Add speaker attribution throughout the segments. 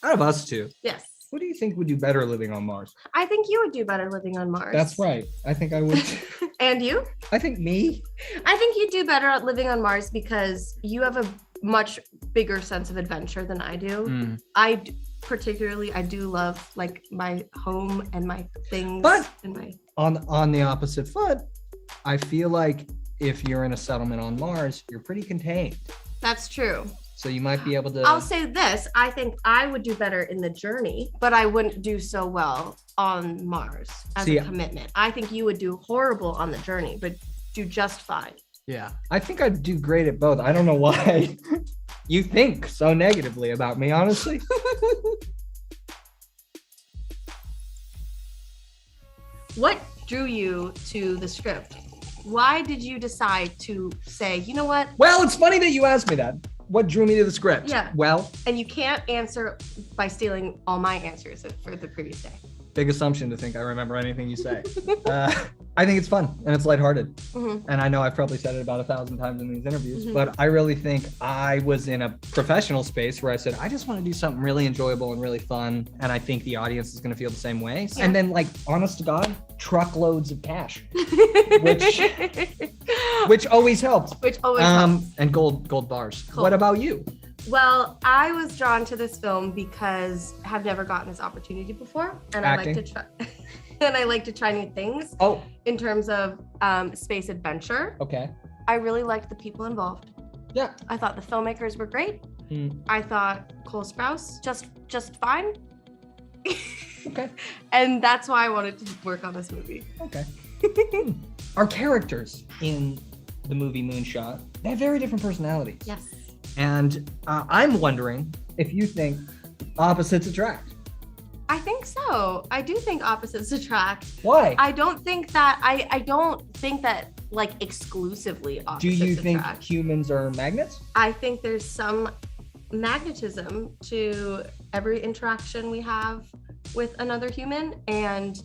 Speaker 1: Out of us two,
Speaker 2: Yes.
Speaker 1: who do you think would do better living on Mars?
Speaker 2: I think you would do better living on Mars.
Speaker 1: That's right. I think I would.
Speaker 2: And you?
Speaker 1: I think me.
Speaker 2: I think you do better at living on Mars because you have a much bigger sense of adventure than I do. I do love like my home and my things.
Speaker 1: But
Speaker 2: and my
Speaker 1: on the opposite foot, I feel like if you're in a settlement on Mars, you're pretty contained.
Speaker 2: That's true.
Speaker 1: So you might be able to.
Speaker 2: I'll say this. I think I would do better in the journey, but I wouldn't do so well on Mars as a commitment. I think you would do horrible on the journey, but do just fine.
Speaker 1: Yeah. I think I'd do great at both. I don't know why you think so negatively about me, honestly.
Speaker 2: What drew you to the script? Why did you decide to say, you know what?
Speaker 1: Well, it's funny that you asked me that. What drew me to the script?
Speaker 2: Yeah.
Speaker 1: Well,
Speaker 2: and you can't answer by stealing all my answers for the previous day.
Speaker 1: Big assumption to think I remember anything you say. I think it's fun and it's lighthearted. And I know I've probably said it about 1,000 times in these interviews, but I really think I was in a professional space where I said, I just want to do something really enjoyable and really fun. And I think the audience is going to feel the same way. Yeah. And then like, honest to God, truckloads of cash, which always helps.
Speaker 2: Which always helps.
Speaker 1: And gold bars.
Speaker 2: Cool.
Speaker 1: What about you?
Speaker 2: Well, I was drawn to this film because I have never gotten this opportunity before, and
Speaker 1: Acting.
Speaker 2: I like to try. And I like to try new things.
Speaker 1: Oh,
Speaker 2: in terms of space adventure.
Speaker 1: Okay.
Speaker 2: I really liked the people involved.
Speaker 1: Yeah.
Speaker 2: I thought the filmmakers were great. I thought Cole Sprouse just fine.
Speaker 1: Okay.
Speaker 2: And that's why I wanted to work on this movie.
Speaker 1: Okay. Our characters in the movie Moonshot, they have very different personalities.
Speaker 2: Yes.
Speaker 1: And I'm wondering if you think opposites attract.
Speaker 2: I think so. I do think opposites attract.
Speaker 1: Why?
Speaker 2: I don't think that like exclusively opposites
Speaker 1: Do you think
Speaker 2: attract.
Speaker 1: humans are magnets?
Speaker 2: I think there's some magnetism to every interaction we have with another human, and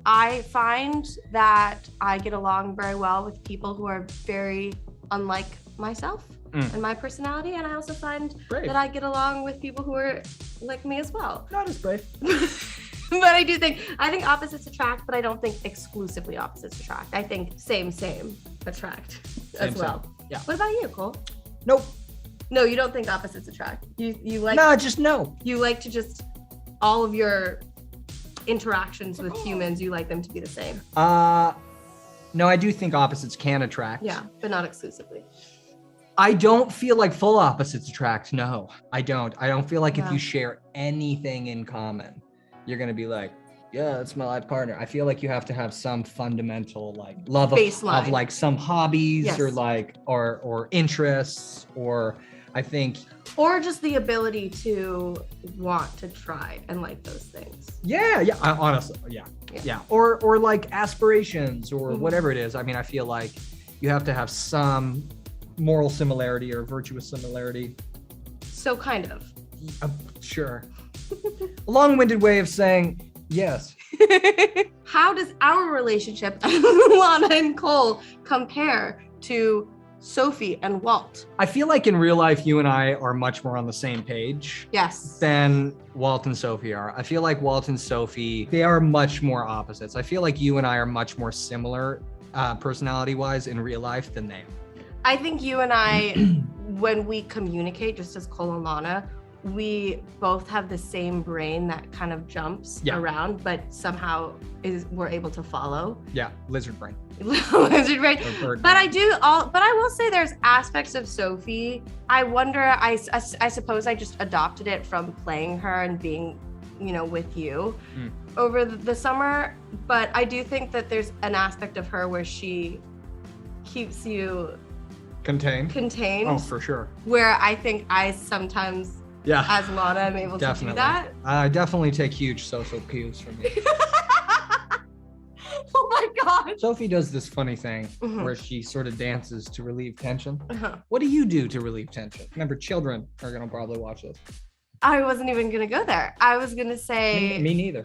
Speaker 2: I find that I get along very well with people who are very unlike myself and my personality, and I also find that I get along with people who are like me as well.
Speaker 1: Not as brave.
Speaker 2: But I think opposites attract, but I don't think exclusively opposites attract. I think same attract as well.
Speaker 1: Same. Yeah.
Speaker 2: What about you, Cole?
Speaker 1: Nope.
Speaker 2: No, you don't think opposites attract. You like
Speaker 1: just no.
Speaker 2: You like to just all of your interactions with humans, you like them to be the same.
Speaker 1: No, I do think opposites can attract.
Speaker 2: Yeah, but not exclusively.
Speaker 1: I don't feel like full opposites attract. No, I don't. I don't feel like if you share anything in common, you're going to be like, yeah, that's my life partner. I feel like you have to have some fundamental like love of like some hobbies or like, or interests, or I think.
Speaker 2: Or just the ability to want to try and like those things. Yeah.
Speaker 1: Honestly, yeah. Or like aspirations or whatever it is. I mean, I feel like you have to have some moral similarity or virtuous similarity.
Speaker 2: So kind of.
Speaker 1: Sure. A long-winded way of saying yes.
Speaker 2: How does our relationship, Lana and Cole, compare to Sophie and Walt?
Speaker 1: I feel like in real life, you and I are much more on the same page.
Speaker 2: Yes.
Speaker 1: Than Walt and Sophie are. I feel like Walt and Sophie, they are much more opposites. I feel like you and I are much more similar personality-wise in real life than they are.
Speaker 2: I think you and I, when we communicate, just as Cole and Lana, we both have the same brain that kind of jumps around, but somehow we're able to follow.
Speaker 1: Yeah, lizard brain.
Speaker 2: Lizard brain. But I will say there's aspects of Sophie. I wonder, I suppose I just adopted it from playing her and being, with you over the summer. But I do think that there's an aspect of her where she keeps you contained.
Speaker 1: Oh, for sure.
Speaker 2: Where I think I sometimes, as Lana, I'm able to do that.
Speaker 1: I definitely take huge social cues from you.
Speaker 2: Oh my God.
Speaker 1: Sophie does this funny thing where she sort of dances to relieve tension. What do you do to relieve tension? Remember, children are going to probably watch this.
Speaker 2: I wasn't even going to go there. I was going to say...
Speaker 1: Me neither.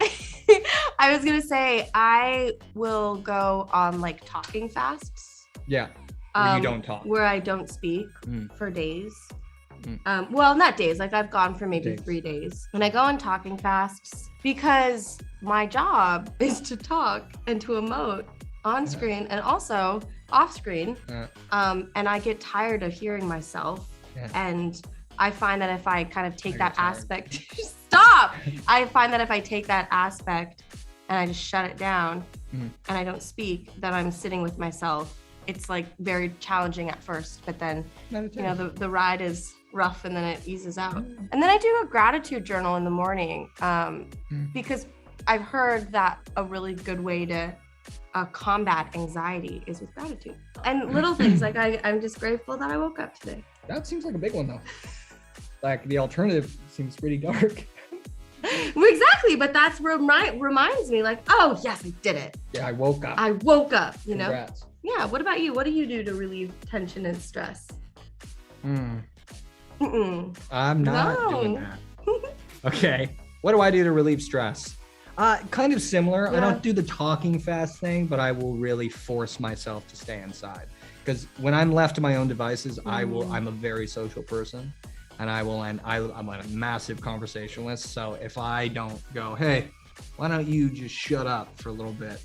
Speaker 2: I was going to say I will go on like talking fasts.
Speaker 1: Yeah. Where you don't talk.
Speaker 2: Where I don't speak for days. Well, not days, like I've gone for maybe
Speaker 1: Days.
Speaker 2: 3 days. And I go on talking fasts because my job is to talk and to emote on screen and also off screen. And I get tired of hearing myself. And I find that if I kind of take that aspect, stop! I find that if I take that aspect and I just shut it down and I don't speak, then I'm sitting with myself. It's like very challenging at first, but then, you know, the ride is rough and then it eases out. And then I do a gratitude journal in the morning because I've heard that a really good way to combat anxiety is with gratitude. And little things like I'm just grateful that I woke up today.
Speaker 1: That seems like a big one though. Like the alternative seems pretty dark.
Speaker 2: Well, exactly, but that's reminds me like, oh yes, I did it.
Speaker 1: Yeah, I woke up.
Speaker 2: I woke up, you know?
Speaker 1: Congrats.
Speaker 2: Yeah, what about you? What do you do to relieve tension and stress?
Speaker 1: I'm not doing that. Okay. What do I do to relieve stress? Kind of similar.
Speaker 2: Yeah.
Speaker 1: I don't do the talking fast thing, but I will really force myself to stay inside. Because when I'm left to my own devices, I'm a very social person. And I'm a massive conversationalist. So if I don't go, hey, why don't you just shut up for a little bit?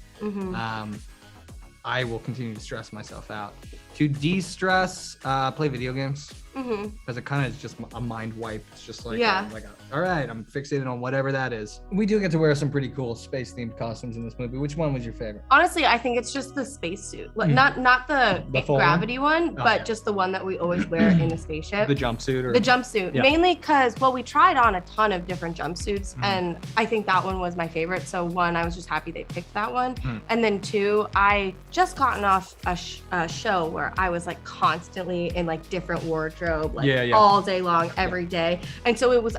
Speaker 1: I will continue to stress myself out. To de-stress, play video games. Because it kind of is just a mind wipe. It's just like, all right, I'm fixated on whatever that is. We do get to wear some pretty cool space-themed costumes in this movie. Which one was your favorite?
Speaker 2: Honestly, I think it's just the spacesuit. Not the gravity one, but just the one that we always wear in a spaceship.
Speaker 1: The jumpsuit?
Speaker 2: The jumpsuit. Yeah. Mainly because, well, we tried on a ton of different jumpsuits, and I think that one was my favorite. So one, I was just happy they picked that one. And then two, I just gotten off a show where I was like constantly in like different wardrobes. All day long, every day. And so it was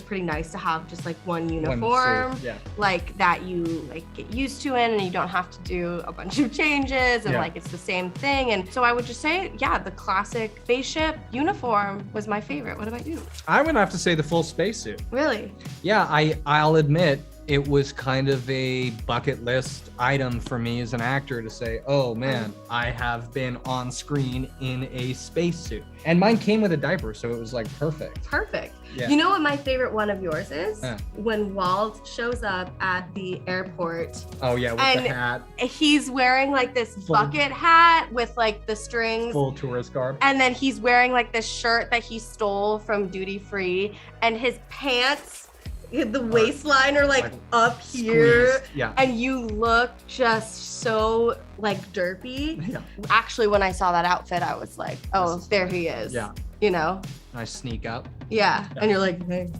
Speaker 2: pretty nice to have just like one uniform, like that you like get used to it and you don't have to do a bunch of changes and like it's the same thing. And so I would just say, the classic spaceship uniform was my favorite. What about you?
Speaker 1: I would have to say the full spacesuit.
Speaker 2: Really?
Speaker 1: Yeah, I'll admit it was kind of a bucket list item for me as an actor to say, oh man, I have been on screen in a spacesuit. And mine came with a diaper, so it was like perfect.
Speaker 2: Perfect.
Speaker 1: Yeah.
Speaker 2: You know what my favorite one of yours is? When Walt shows up at the airport.
Speaker 1: Oh yeah, with the hat.
Speaker 2: He's wearing like this bucket hat with like the strings.
Speaker 1: Full tourist garb.
Speaker 2: And then he's wearing like this shirt that he stole from duty free, and his pants, the waistline are like up here, and you look just so like derpy. Actually, when I saw that outfit, I was like, oh, there he is. You know,
Speaker 1: I sneak up.
Speaker 2: And you're like, hey.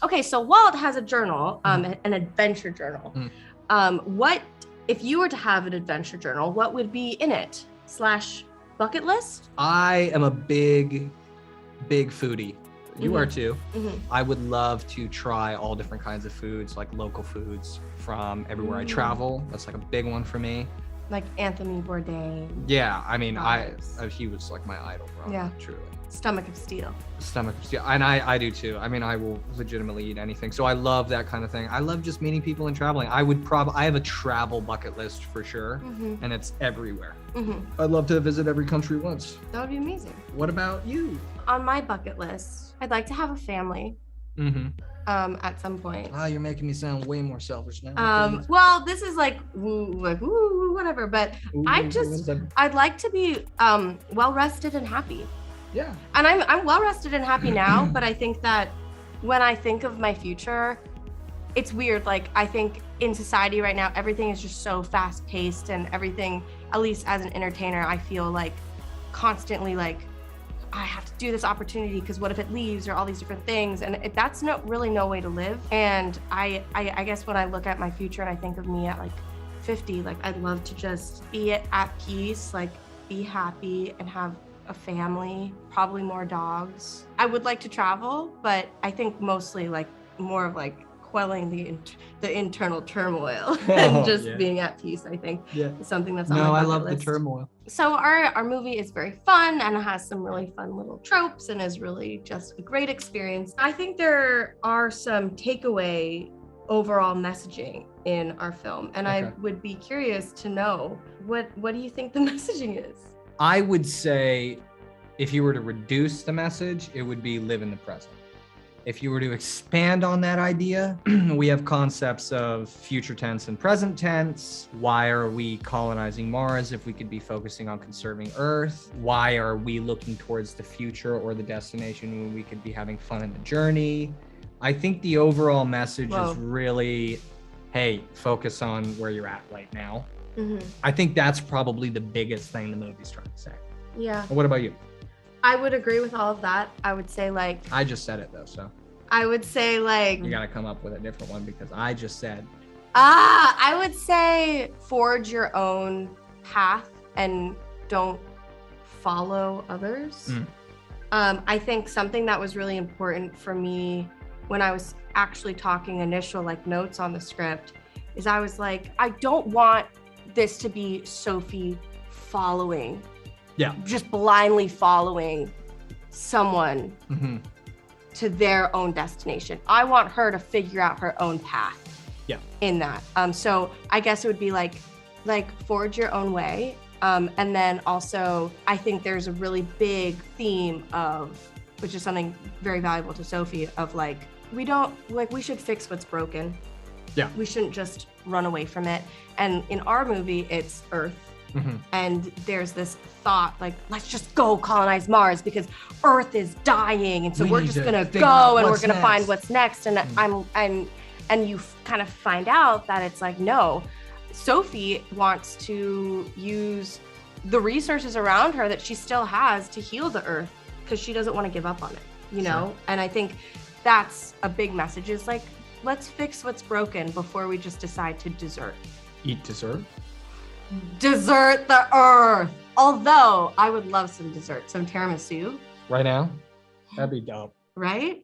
Speaker 2: Okay, so Walt has a journal, an adventure journal. What if you were to have an adventure journal, what would be in it / bucket list?
Speaker 1: I am a big foodie. You are too. I would love to try all different kinds of foods, like local foods from everywhere I travel. That's like a big one for me.
Speaker 2: Like Anthony Bourdain.
Speaker 1: Yeah, I mean, he was like my idol, bro. Yeah, truly.
Speaker 2: Stomach of steel.
Speaker 1: Stomach of steel, and I do too. I mean, I will legitimately eat anything. So I love that kind of thing. I love just meeting people and traveling. I have a travel bucket list for sure, and it's everywhere. I'd love to visit every country once.
Speaker 2: That would be amazing.
Speaker 1: What about you?
Speaker 2: On my bucket list, I'd like to have a family. At some point.
Speaker 1: Oh, you're making me sound way more selfish now.
Speaker 2: Well, this is like whatever, but I'd like to be well rested and happy.
Speaker 1: Yeah.
Speaker 2: And I'm well rested and happy now, but I think that when I think of my future, it's weird. Like I think in society right now, everything is just so fast paced, and everything, at least as an entertainer, I feel like constantly like I have to do this opportunity because what if it leaves, or all these different things, and that's no way to live. And I guess when I look at my future and I think of me at like 50, like I'd love to just be at peace, like be happy and have a family, probably more dogs. I would like to travel, but I think mostly like more of like quelling the internal turmoil and just being at peace, I think is something that's on my bucket list.
Speaker 1: The turmoil.
Speaker 2: So our movie is very fun and it has some really fun little tropes and is really just a great experience. I think there are some takeaway overall messaging in our film, and I would be curious to know what do you think the messaging is?
Speaker 1: I would say If you were to reduce the message, it would be live in the present. If you were to expand on that idea, we have concepts of future tense and present tense. Why are we colonizing Mars if we could be focusing on conserving Earth? Why are we looking towards the future or the destination when we could be having fun in the journey? I think the overall message is really, hey, focus on where you're at right now. I think that's probably the biggest thing the movie's trying to say.
Speaker 2: Yeah.
Speaker 1: What about you?
Speaker 2: I would agree with all of that. I would say like...
Speaker 1: I just said it though, so.
Speaker 2: I would say like...
Speaker 1: You gotta come up with a different one because I just said.
Speaker 2: I would say forge your own path and don't follow others. I think something that was really important for me when I was actually talking initial like notes on the script is I was like, I don't want this to be Sophie following. Yeah. Just blindly following someone to their own destination. I want her to figure out her own path. Yeah. In that. So I guess it would be like forge your own way. And then also I think there's a really big theme of, which is something very valuable to Sophie, of like, we should fix what's broken. Yeah. We shouldn't just run away from it. And in our movie, it's Earth. And there's this thought like, let's just go colonize Mars because Earth is dying. And so we're just gonna go and we're gonna find what's next. And and you kind of find out that it's like, no, Sophie wants to use the resources around her that she still has to heal the Earth because she doesn't want to give up on it, you know? And I think that's a big message is like, let's fix what's broken before we just decide to desert.
Speaker 1: Eat dessert?
Speaker 2: Desert the Earth. Although I would love some dessert, some tiramisu.
Speaker 1: Right now? That'd be dope.
Speaker 2: Right?